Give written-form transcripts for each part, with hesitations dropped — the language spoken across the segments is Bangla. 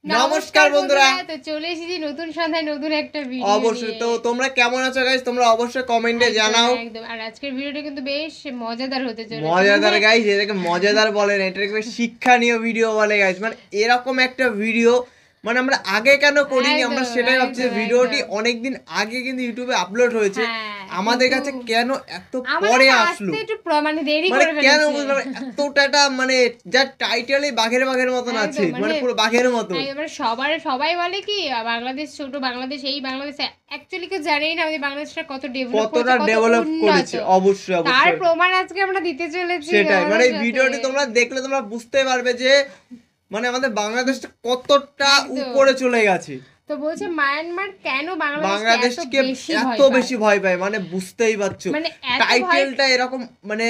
নমস্কার বন্ধুরা, তো চলে এসেছি নতুন সন্ধ্যায় নতুন একটা ভিডিও। অবশ্যই। তো তোমরা কেমন আছো গাইস? তোমরা অবশ্যই কমেন্টে জানাও। একদম। আর আজকের ভিডিওটা কিন্তু বেশ মজাদার হতে চলেছে। মজাদার গাইস, এটাকে মজাদার বলে না, এটাকে শিক্ষণীয় ভিডিও বলে গাইস। মানে এরকম একটা ভিডিও মানে আমরা আগে কেন করিনি, আমরা সেটাই ভাবছি। ভিডিওটি অনেকদিন আগে কিন্তু ইউটিউবে আপলোড হয়েছে, আমাদের কাছে কেন এত পরে আসলো? মানে দেরি মানে করে কেন বুঝলাম এতটা, মানে যার টাইটেলই বাঘের মতন আছে, মানে পুরো বাঘের মতো। সবাই বলে কি বাংলাদেশ ছোট, বাংলাদেশ এই বাংলাদেশ অ্যাকচুয়ালি কেউ জানেই না আমাদের বাংলাদেশটা কতটা ডেভেলপ করেছে। অবশ্যই তার প্রমাণ আজকে আমরা দিতে চলেছি। সেটাই, মানে ভিডিওটি তোমরা দেখলে তোমরা বুঝতে পারবে যে মানে আমাদের বাংলাদেশটা কতটা উপরে চলে গেছে। তো বলছে মায়ানমার কেন বাংলাদেশকে এত বেশি ভয় পায়, মানে বুঝতেই পারছো টাইটেলটা এরকম, মানে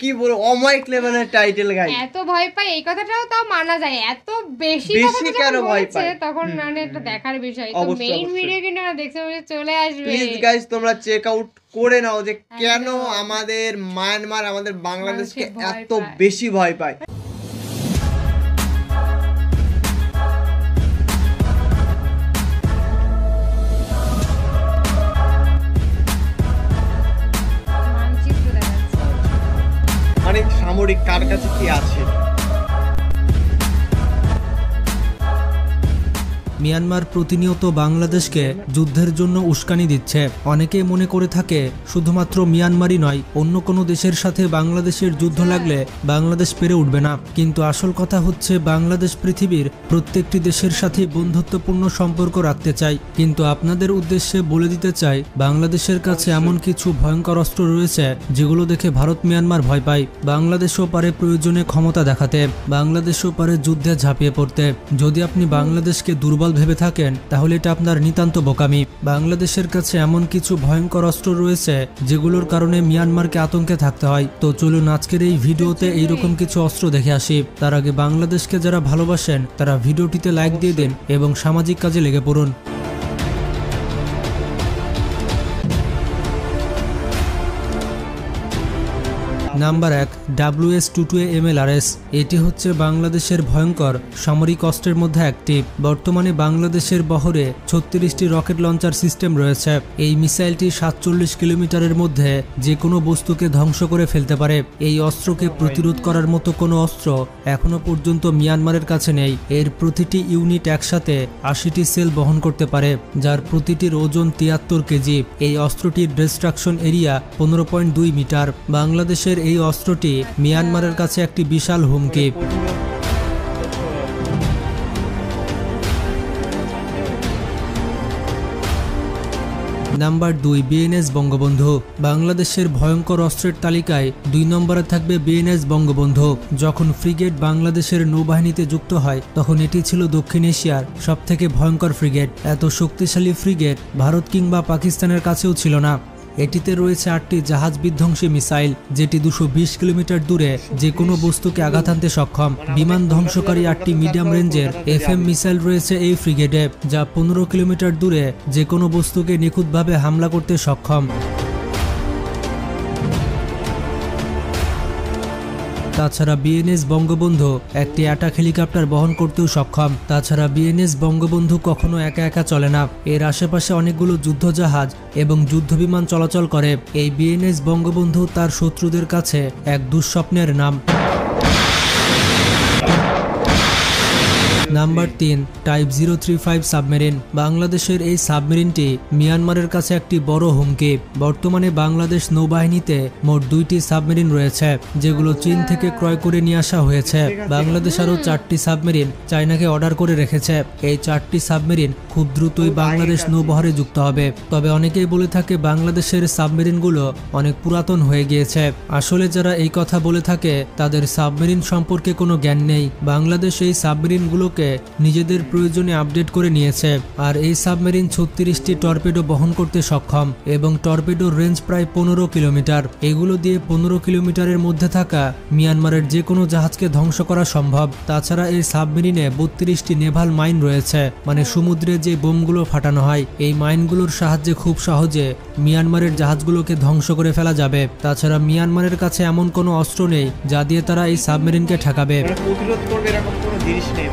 কি বলবো, অমায়িক লেভেলের টাইটেল গাই। এত ভয় পায় এই কথাটাও তাও মানা যায়, এত বেশি কেন ভয় পায় তখন মানে একটা দেখার বিষয়। তো মেইন ভিডিও কিন্তু আমরা দেখতে চলে আসবে। প্লিজ গাইস তোমরা চেক আউট করে নাও যে কেন আমাদের মায়ানমার আমাদের বাংলাদেশকে এত বেশি ভয় পায়। মানে সামরিক কার কাছে কি আছে? মিয়ানমার প্রতিনিয়ত বাংলাদেশকে যুদ্ধের জন্য উস্কানি দিচ্ছে। অনেকেই মনে করে থাকে শুধুমাত্র মিয়ানমারই নয়, অন্য কোনো দেশের সাথে বাংলাদেশের যুদ্ধ লাগলে বাংলাদেশ পেরে উঠবে না। কিন্তু আসল কথা হচ্ছে বাংলাদেশ পৃথিবীর প্রত্যেকটি দেশের সাথে বন্ধুত্বপূর্ণ সম্পর্ক রাখতে চাই। কিন্তু আপনাদের উদ্দেশ্যে বলে দিতে চাই, বাংলাদেশের কাছে এমন কিছু ভয়ঙ্কর অস্ত্র রয়েছে যেগুলো দেখে ভারত মিয়ানমার ভয় পায়। বাংলাদেশও পারে প্রয়োজনে ক্ষমতা দেখাতে, বাংলাদেশও পারে যুদ্ধে ঝাঁপিয়ে পড়তে। যদি আপনি বাংলাদেশকে দুর্বল ভেবে থাকেন তাহলে এটা আপনার নিতান্ত বোকামি। বাংলাদেশের কাছে এমন কিছু ভয়ঙ্কর অস্ত্র রয়েছে যেগুলোর কারণে মিয়ানমারকে আতঙ্কে থাকতে হয়। তো চলুন আজকের এই ভিডিওতে এইরকম কিছু অস্ত্র দেখে আসি। তার আগে বাংলাদেশকে যারা ভালোবাসেন তারা ভিডিওটিতে লাইক দিয়ে দিন এবং সামাজিক কাজে লেগে পড়ুন। Number 1, WS-22A MLRS। এটি হচ্ছে বাংলাদেশের ভয়ঙ্কর সামরিক অস্ত্রের মধ্যে একটি। বর্তমানে বাংলাদেশের বহরে 36টি রকেট লঞ্চার সিস্টেম রয়েছে। এই মিসাইলটি 47 কিলোমিটারের মধ্যে যে কোনো বস্তুকে ধ্বংস করে ফেলতে পারে। এই অস্ত্রকে প্রতিরোধ করার মতো কোনো অস্ত্র এখনো পর্যন্ত মিয়ানমারের কাছে নেই। এর প্রতিটি ইউনিট একসাথে 80টি সেল বহন করতে পারে, যার প্রতিটির ওজন 73 কেজি। এই অস্ত্রটির ডিস্ট্রাকশন এরিয়া 15.2 মিটার। বাংলাদেশের এই অস্ত্রটি মিয়ানমারের কাছে একটি বিশাল হুমকি। Number 2, BNS Bangabandhu. বাংলাদেশের ভয়ঙ্কর অস্ত্রের তালিকায় 2 নম্বরে থাকবে বিএনএস বঙ্গবন্ধু। যখন ফ্রিগেট বাংলাদেশের নৌবাহিনীতে যুক্ত হয় তখন এটি ছিল দক্ষিণ এশিয়ার সবথেকে ভয়ঙ্কর ফ্রিগেট। এত শক্তিশালী ফ্রিগেট ভারত কিংবা পাকিস্তানের কাছেও ছিল না। এটিতে রয়েছে 8টি জাহাজ বিধ্বংসী মিসাইল, যেটি 220 কিলোমিটার দূরে যে কোনো বস্তুকে আঘাত আনতে সক্ষম। বিমান ধ্বংসকারী 8টি মিডিয়াম রেঞ্জের FM মিসাইল রয়েছে এই ফ্রিগেটে, যা 15 কিলোমিটার দূরে যে কোনো বস্তুকে নিখুঁতভাবে হামলা করতে সক্ষম। তাছাড়া বিএনএস বঙ্গবন্ধু একটি অ্যাটাক হেলিকপ্টার বহন করতেও সক্ষম। তাছাড়া বিএনএস বঙ্গবন্ধু কখনো একা একা চলে না, এর আশেপাশে অনেকগুলো যুদ্ধজাহাজ এবং যুদ্ধবিমান চলাচল করে। এই বিএনএস বঙ্গবন্ধু তার শত্রুদের কাছে এক দুঃস্বপ্নের নাম। Number 3, type 035 submarine. বাংলাদেশের এই সাবমেরিনটি মিয়ানমারের কাছে একটি বড় হুমকি। বর্তমানে বাংলাদেশ নৌবাহিনীতে মোট 2টি সাবমেরিন রয়েছে, যেগুলো চীন থেকে ক্রয় করে নিয়ে আসা হয়েছে। বাংলাদেশ আরও 4টি সাবমেরিন চায়নাকে অর্ডার করে রেখেছে। এই 4টি সাবমেরিন খুব দ্রুতই বাংলাদেশ নৌবহরে যুক্ত হবে। তবে অনেকেই বলে থাকে বাংলাদেশের সাবমেরিনগুলো অনেক পুরাতন হয়ে গিয়েছে। আসলে যারা এই কথা বলে থাকে তাদের সাবমেরিন সম্পর্কে কোনো জ্ঞান নেই। বাংলাদেশ এই সাবমেরিনগুলোকে নিজেদের প্রয়োজনে আপডেট করে নিয়েছে। আর এই সাবমেরিন 36টি টর্পেডো বহন করতে সক্ষম এবং টর্পেডোর রেঞ্জ প্রায় 15 কিলোমিটার। এগুলো দিয়ে 15 কিলোমিটারের মধ্যে থাকা মিয়ানমারের যে কোনো জাহাজকে ধ্বংস করা সম্ভব। তাছাড়া এই সাবমেরিনে 32টি নেভাল মাইন রয়েছে, মানে সমুদ্রে যে বোমগুলো ফাটানো হয় এই মাইনগুলোর সাহায্যে খুব সহজে মিয়ানমারের জাহাজগুলোকে ধ্বংস করে ফেলা যাবে। তাছাড়া মিয়ানমারের কাছে এমন কোনো অস্ত্র নেই যা দিয়ে তারা এই সাবমেরিনকে ঠেকাবে। প্রতিরোধ করবে এরকম কোনো জিনিস নেই।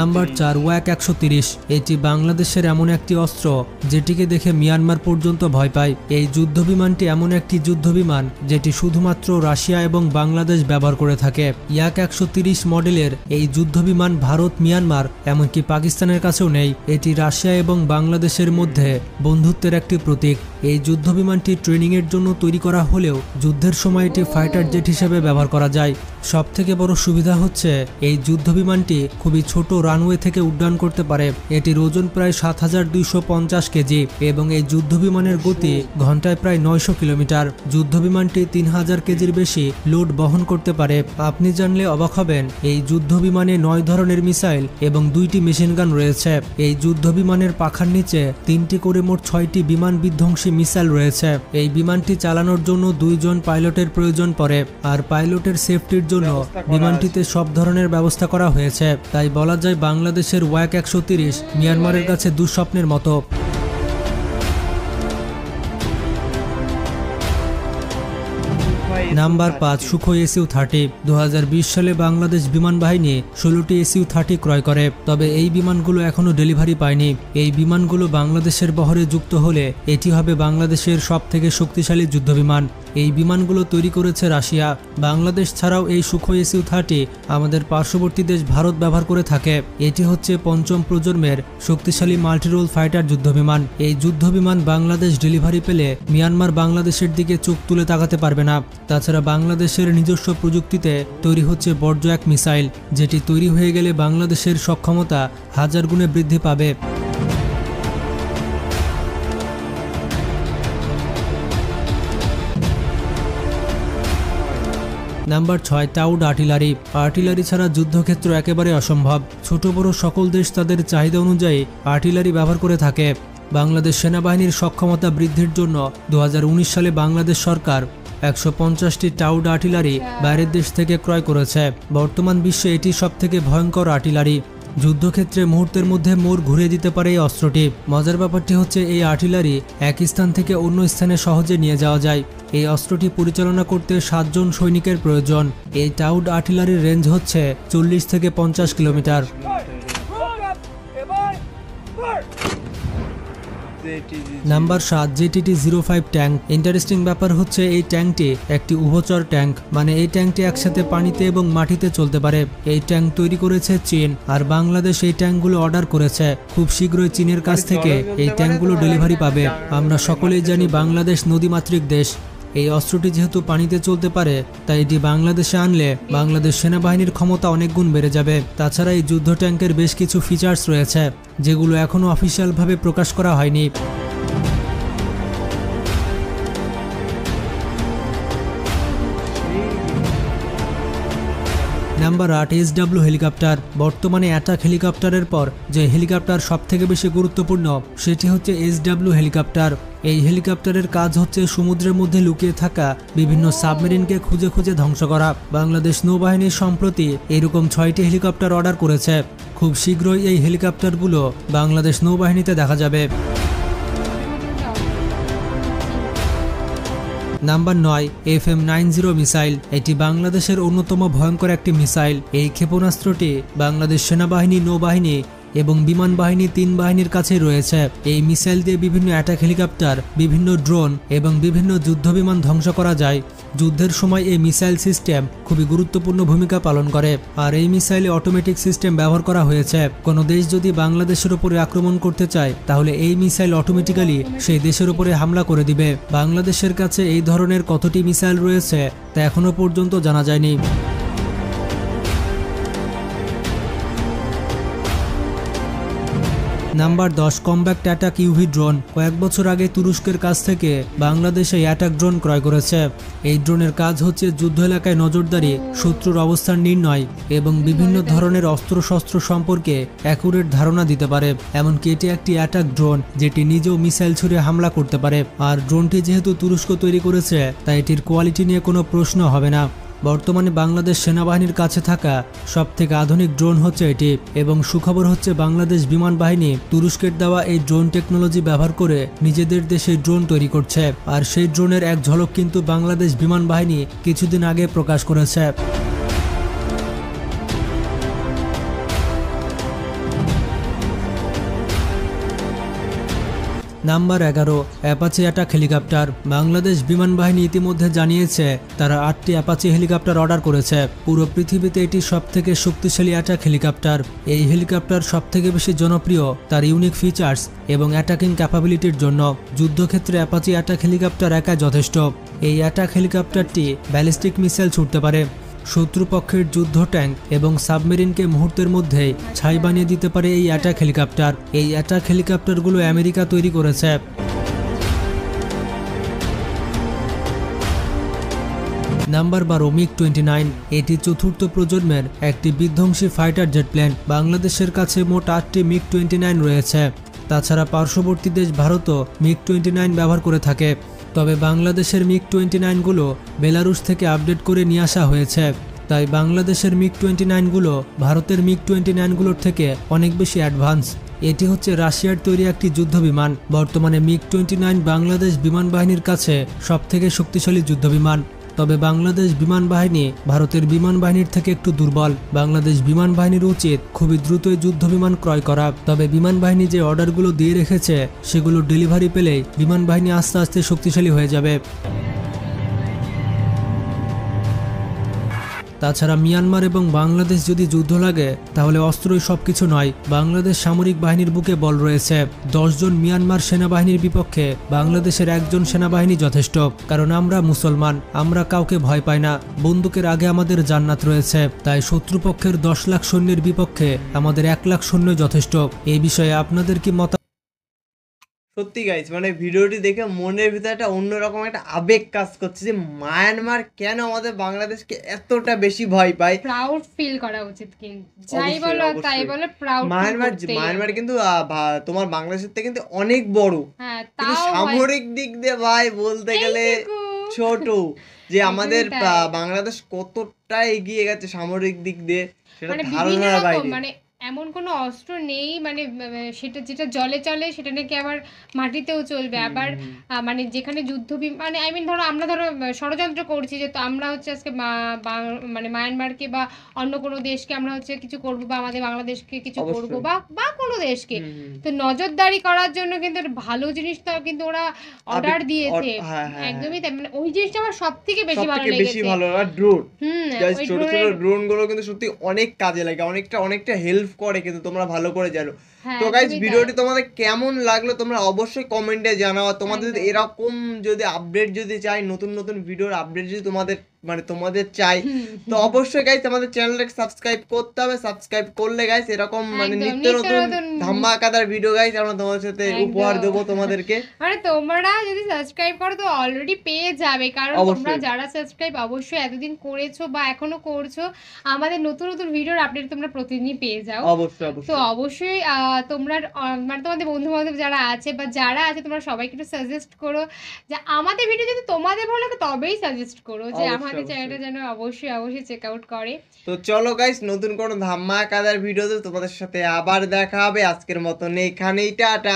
Number 4 walk 130। এটি বাংলাদেশের এমন একটি অস্ত্র যেটিকে দেখে মিয়ানমার পর্যন্ত ভয় পায়। এই যুদ্ধবিমানটি এমন একটি যুদ্ধবিমান যেটি শুধুমাত্র রাশিয়া এবং বাংলাদেশ ব্যবহার করে থাকে। ইয়াক 130 মডেলের এই যুদ্ধবিমান ভারত, মিয়ানমার এমনকি পাকিস্তানের কাছেও নেই। এটি রাশিয়া এবং বাংলাদেশের মধ্যে বন্ধুত্বের একটি প্রতীক। এই যুদ্ধবিমানটি ট্রেনিংয়ের জন্য তৈরি করা হলেও যুদ্ধের সময় এটি ফাইটার জেট হিসেবে ব্যবহার করা যায়। সবথেকে বড় সুবিধা হচ্ছে এই যুদ্ধবিমানটি খুবই ছোট রানওয়ে থেকে উড্ডয়ন করতে পারে। এটির ওজন প্রায় 7250 কেজি এবং এই যুদ্ধবিমানের গতি ঘন্টায় প্রায় 900 কিলোমিটার। যুদ্ধবিমানটি 3000 কেজির বেশি লোড বহন করতে পারে। আপনি জানলে অবাক হবেন, এই যুদ্ধবিমানে 9 ধরনের মিসাইল এবং 2টি মেশিনগান রয়েছে। এই যুদ্ধবিমানের পাখার নিচে 3টি করে মোট 6টি বিমান বিধ্বংসী মিসাইল রয়েছে। এই বিমানটি চালানোর জন্য 2 জন পাইলটের প্রয়োজন পড়ে, আর পাইলটের সেফটির জন্য বিমানটিতে সব ধরনের ব্যবস্থা করা হয়েছে। তাই বলা যায় বাংলাদেশের ওয়াক 130 মিয়ানমারের কাছে দুঃস্বপ্নের মতো। Number 5 Sukhoi SU-30। 2020 সালে বাংলাদেশ বিমান বাহিনী 16টি SU-30 ক্রয় করে, তবে এই বিমানগুলো এখনো ডেলিভারি পায়নি। এই বিমানগুলো বাংলাদেশের বহরে যুক্ত হলে এটি হবে বাংলাদেশের সবথেকে শক্তিশালী যুদ্ধবিমান। এই বিমানগুলো তৈরি করেছে রাশিয়া। বাংলাদেশ ছাড়াও এই সুখোই SU-30 আমাদের পার্শ্ববর্তী দেশ ভারত ব্যবহার করে থাকে। এটি হচ্ছে 5ম প্রজন্মের শক্তিশালী মাল্টিরোল ফাইটার যুদ্ধবিমান। এই যুদ্ধবিমান বাংলাদেশ ডেলিভারি পেলে মিয়ানমার বাংলাদেশের দিকে চোখ তুলে তাকাতে পারবে না। তাছাড়া বাংলাদেশের নিজস্ব প্রযুক্তিতে তৈরি হচ্ছে বর্জ্য এক মিসাইল, যেটি তৈরি হয়ে গেলে বাংলাদেশের সক্ষমতা 1000 গুণে বৃদ্ধি পাবে। Number 6 towed artillery. আর্টিলারি ছাড়া যুদ্ধক্ষেত্র একেবারে অসম্ভব। ছোট বড় সকল দেশ তাদের চাহিদা অনুযায়ী আর্টিলারি ব্যবহার করে থাকে। বাংলাদেশ সেনাবাহিনীর সক্ষমতা বৃদ্ধির জন্য 2019 সালে বাংলাদেশ সরকার 150টি টাউড আর্টিলারি বাইরের দেশ থেকে ক্রয় করেছে। বর্তমান বিশ্বে এটি সবথেকে ভয়ঙ্কর আর্টিলারি। যুদ্ধক্ষেত্রে মুহূর্তের মধ্যে মোড় ঘুরিয়ে দিতে পারে এই অস্ত্রটি। মজার ব্যাপারটি হচ্ছে এই আর্টিলারি এক স্থান থেকে অন্য স্থানে সহজে নিয়ে যাওয়া যায়। এই অস্ত্রটি পরিচালনা করতে 7 জন সৈনিকের প্রয়োজন। এই টাউড আর্টিলারির রেঞ্জ হচ্ছে 40 থেকে 50 kilometre. Number 7 JTT-05 tank. Interesting ব্যাপার হচ্ছে এই ট্যাঙ্কটি একটি উভচর ট্যাঙ্ক, মানে এই ট্যাঙ্কটি একসাথে পানিতে এবং মাটিতে চলতে পারে। এই ট্যাঙ্ক তৈরি করেছে চীন, আর বাংলাদেশ এই ট্যাঙ্কগুলো অর্ডার করেছে। খুব শীঘ্রই চীনের কাছ থেকে এই ট্যাঙ্কগুলো ডেলিভারি পাবে। আমরা সকলেই জানি বাংলাদেশ নদীমাতৃক দেশ। এই অস্ত্রটি যেহেতু পানিতে চলতে পারে, তাই এটি বাংলাদেশে আনলে বাংলাদেশ সেনাবাহিনীর ক্ষমতা অনেক গুণ বেড়ে যাবে। তাছাড়া এই যুদ্ধ ট্যাঙ্কের বেশ কিছু ফিচার্স রয়েছে যেগুলো এখনও অফিসিয়ালভাবে প্রকাশ করা হয়নি। Number 8 SW helicopter. বর্তমানে অ্যাটাক হেলিকপ্টারের পর যে হেলিকপ্টার সবথেকে বেশি গুরুত্বপূর্ণ সেটি হচ্ছে SW হেলিকপ্টার। এই হেলিকপ্টারের কাজ হচ্ছে সমুদ্রের মধ্যে লুকিয়ে থাকা বিভিন্ন সাবমেরিনকে খুঁজে খুঁজে ধ্বংস করা। বাংলাদেশ নৌবাহিনীর সম্প্রতি এরকম 6টি হেলিকপ্টার অর্ডার করেছে। খুব শীঘ্রই এই হেলিকপ্টারগুলো বাংলাদেশ নৌবাহিনীতে দেখা যাবে। Number 9 FM-90 missile. এটি বাংলাদেশের অন্যতম ভয়ঙ্কর একটি মিসাইল। এই ক্ষেপণাস্ত্রটি বাংলাদেশ সেনাবাহিনী, নৌবাহিনী এবং বিমান বাহিনী 3 বাহিনীর কাছে রয়েছে। এই মিসাইল দিয়ে বিভিন্ন অ্যাটাক হেলিকপ্টার, বিভিন্ন ড্রোন এবং বিভিন্ন যুদ্ধবিমান ধ্বংস করা যায়। যুদ্ধের সময় এই মিসাইল সিস্টেম খুবই গুরুত্বপূর্ণ ভূমিকা পালন করে, আর এই মিসাইলে অটোমেটিক সিস্টেম ব্যবহার করা হয়েছে। কোনো দেশ যদি বাংলাদেশের উপরে আক্রমণ করতে চায়, তাহলে এই মিসাইল অটোমেটিক্যালি সেই দেশের উপরে হামলা করে দিবে। বাংলাদেশের কাছে এই ধরনের কতটি মিসাইল রয়েছে তা এখনো পর্যন্ত জানা যায়নি। Number 10 combat attack UV drone. কয়েক বছর আগে তুরস্কের কাছ থেকে বাংলাদেশে অ্যাটাক ড্রোন ক্রয় করেছে। এই ড্রোনের কাজ হচ্ছে যুদ্ধ এলাকায় নজরদারি, শত্রুর অবস্থান নির্ণয় এবং বিভিন্ন ধরনের অস্ত্রশস্ত্র সম্পর্কে অ্যাকুরেট ধারণা দিতে পারে। এমনকি এটি একটি অ্যাটাক ড্রোন যেটি নিজেও মিসাইল ছুড়ে হামলা করতে পারে। আর ড্রোনটি যেহেতু তুরস্ক তৈরি করেছে, তাই এটির কোয়ালিটি নিয়ে কোনো প্রশ্ন হবে না। বর্তমানে বাংলাদেশ সেনাবাহিনীর কাছে থাকা সবথেকে আধুনিক ড্রোন হচ্ছে এটি, এবং সুখবর হচ্ছে বাংলাদেশ বিমান বাহিনী তুরস্কের দেওয়া এই ড্রোন টেকনোলজি ব্যবহার করে নিজেদের দেশে ড্রোন তৈরি করছে। আর সেই ড্রোনের এক ঝলক কিন্তু বাংলাদেশ বিমান বাহিনী কিছুদিন আগে প্রকাশ করেছে। Number 11, Apache attack helicopter. Bangladesh বিমান বাহিনী ইতিমধ্যে জানিয়েছে তারা 8টি অ্যাপাচি হেলিকপ্টার অর্ডার করেছে। পুরো পৃথিবীতে এটি সবথেকে শক্তিশালী অ্যাটাক হেলিকপ্টার। এই হেলিকপ্টার সবথেকে বেশি জনপ্রিয় তার ইউনিক ফিচার্স এবং অ্যাটাকিং ক্যাপাবিলিটির জন্য। যুদ্ধক্ষেত্রে অ্যাপাচি অ্যাটাক হেলিকপ্টার একা যথেষ্ট। এই অ্যাটাক হেলিকপ্টারটি ব্যালিস্টিক মিসাইল ছুটতে পারে, শত্রুপক্ষের যুদ্ধ ট্যাঙ্ক এবং সাবমেরিনকে মুহূর্তের মধ্যেই ছাই বানিয়ে দিতে পারে এই অ্যাটাক হেলিকপ্টার। এই অ্যাটাক হেলিকপ্টারগুলো আমেরিকা তৈরি করেছে। Number 12, MiG-29। এটি চতুর্থ প্রজন্মের একটি বিধ্বংসী ফাইটার জেট প্লেন। বাংলাদেশের কাছে মোট 8টি MiG-29 রয়েছে। তাছাড়া পার্শ্ববর্তী দেশ ভারতও MiG-29 ব্যবহার করে থাকে। তবে বাংলাদেশের MiG-29গুলো বেলারুশ থেকে আপডেট করে নিয়ে আসা হয়েছে। তাই বাংলাদেশের MiG-29গুলো ভারতের MiG-29গুলোর থেকে অনেক বেশি অ্যাডভান্স। এটি হচ্ছে রাশিয়ার তৈরি একটি যুদ্ধবিমান। বর্তমানে MiG-29 বাংলাদেশ বিমান বাহিনীর কাছে সবথেকে শক্তিশালী যুদ্ধবিমান। তবে বাংলাদেশ বিমান বাহিনী ভারতের বিমান বাহিনীর থেকে একটু দুর্বল। বাংলাদেশ বিমান বাহিনীর উচিত খুবই দ্রুতই যুদ্ধ বিমান ক্রয় করা। তবে বিমান বাহিনী যে অর্ডারগুলো দিয়ে রেখেছে সেগুলো ডেলিভারি পেলেই বিমান বাহিনী আস্তে আস্তে শক্তিশালী হয়ে যাবে। তাছাড়া মিয়ানমার এবং বাংলাদেশ যদি যুদ্ধ লাগে তাহলে অস্ত্রই সবকিছু নয়। বাংলাদেশ সামরিক বাহিনীর বুকে বল রয়েছে। 10 জন মিয়ানমার সেনাবাহিনীর বিপক্ষে বাংলাদেশের একজন সেনাবাহিনী যথেষ্ট। কারণ আমরা মুসলমান, আমরা কাউকে ভয় পাই না। বন্দুকের আগে আমাদের জান্নাত রয়েছে। তাই শত্রুপক্ষের 10 লাখ সৈন্যের বিপক্ষে আমাদের 1 লাখ সৈন্য যথেষ্ট। এই বিষয়ে আপনাদের কি মত? সত্যি গাইস, মানে ভিডিওটি দেখে মনের ভিতরে একটা অন্যরকম একটা আবেগ কাজ করছে যে মায়ানমার কেন আমাদের বাংলাদেশকে এতটা বেশি ভয় পায়। প্রাউড ফিল করা উচিত, কিন্তু যাই বলো তাই বলো প্রাউড। মায়ানমার কিন্তু তোমার বাংলাদেশের থেকে কিন্তু অনেক বড়, হ্যাঁ, কিন্তু তাও সামরিক দিক দিয়ে ভাই বলতে গেলে ছোট। যে আমাদের বাংলাদেশ কতটা এগিয়ে গেছে সামরিক দিক দিয়ে সেটা ধারণার বাইরে। মানে এমন কোনো অস্ত্র নেই মানে সেটা যেটা জলে চলে সেটা নাকি আবার মাটিতেও চলবে। আবার মানে যেখানে যুদ্ধ মানে আই মিন ধরো আমরা ষড়যন্ত্র করছি যে তো আমরা হচ্ছে আজকে মানে মায়ানমারকে বা অন্য কোনো দেশকে আমরা হচ্ছে কিছু করবো বা আমাদের বাংলাদেশকে কিছু করবো বা কোনো দেশকে, তো নজরদারি করার জন্য কিন্তু ভালো জিনিসটা কিন্তু ওরা অর্ডার দিয়েছে। একদমই তাই, মানে ওই জিনিসটা আমার সব থেকে বেশি ভালো লেগেছে। ড্রোন, ছোট ছোট ড্রোন গুলো কিন্তু সত্যি অনেক কাজে লাগে, অনেকটা হেল্প করে, কিন্তু তোমরা ভালো করে জানো। তো গাইস, ভিডিওটি তোমাদের কেমন লাগলো তোমরা অবশ্যই কমেন্টে জানাও। তোমাদের যদি এরকম যদি আপডেট যদি চাই, নতুন নতুন ভিডিওর আপডেট যদি তোমাদের চাই, তো অবশ্যই গাইস আমাদের চ্যানেলটাকে সাবস্ক্রাইব করতে হবে। সাবস্ক্রাইব করলে গাইস এরকম মানে নিত্য নতুন ধামাকাদার ভিডিও গাইস আমরা তোমাদের সাথে উপহার দেবো তোমাদেরকে। মানে তোমরা যদি সাবস্ক্রাইব করো তো অলরেডি পেয়ে যাবে, কারণ তোমরা যারা সাবস্ক্রাইব অবশ্যই এতদিন করেছো বা এখনো করছো, আমাদের নতুন নতুন ভিডিওর আপডেট তোমরা প্রতিদিনই পেয়ে যাও। তো অবশ্যই তোমরা মানে তোমাদের বন্ধু বান্ধব যারা আছে বা যারা আছে তোমরা সবাইকে একটু সাজেস্ট করো যে আমাদের ভিডিও যদি তোমাদের ভালো লাগে তবেই সাজেস্ট করো যে আমাদের চ্যানেলটা যেন অবশ্যই চেক আউট করে। তো চলো গাইস, নতুন কোনো ধামাকাদার ভিডিওতে তোমাদের সাথে আবার দেখা হবে। আজকের মতন এখানেই টাটা।